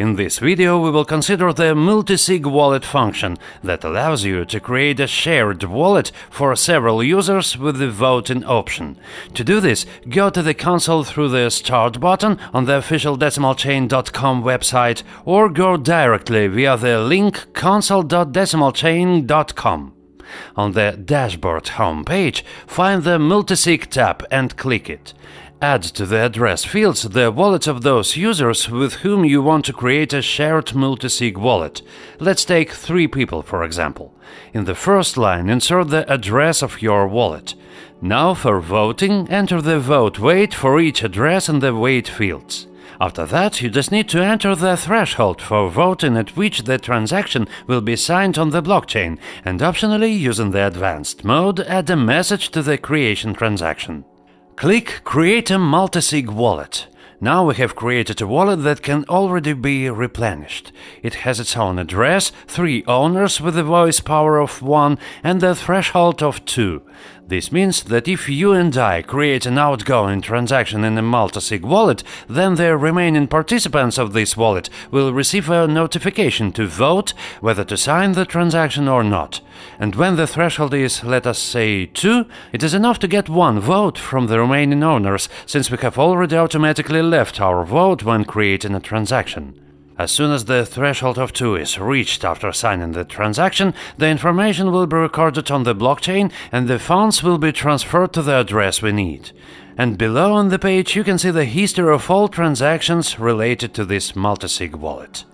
In this video we will consider the multisig wallet function that allows you to create a shared wallet for several users with the voting option. To do this, go to the console through the Start button on the official DecimalChain.com website or go directly via the link console.decimalchain.com. On the dashboard homepage, find the multisig tab and click it. Add to the address fields the wallets of those users with whom you want to create a shared multisig wallet. Let's take 3 people, for example. In the first line, insert the address of your wallet. Now for voting, enter the vote weight for each address in the weight fields. After that, you just need to enter the threshold for voting at which the transaction will be signed on the blockchain, and optionally, using the advanced mode, add a message to the creation transaction. Click Create a multisig wallet. Now we have created a wallet that can already be replenished. It has its own address, 3 owners with a voice power of 1 and a threshold of 2. This means that if you and I create an outgoing transaction in a multisig wallet, then the remaining participants of this wallet will receive a notification to vote whether to sign the transaction or not. And when the threshold is, let us say, 2, it is enough to get 1 vote from the remaining owners, since we have already automatically left our vote when creating a transaction. As soon as the threshold of 2 is reached after signing the transaction, the information will be recorded on the blockchain and the funds will be transferred to the address we need. And below on the page you can see the history of all transactions related to this multisig wallet.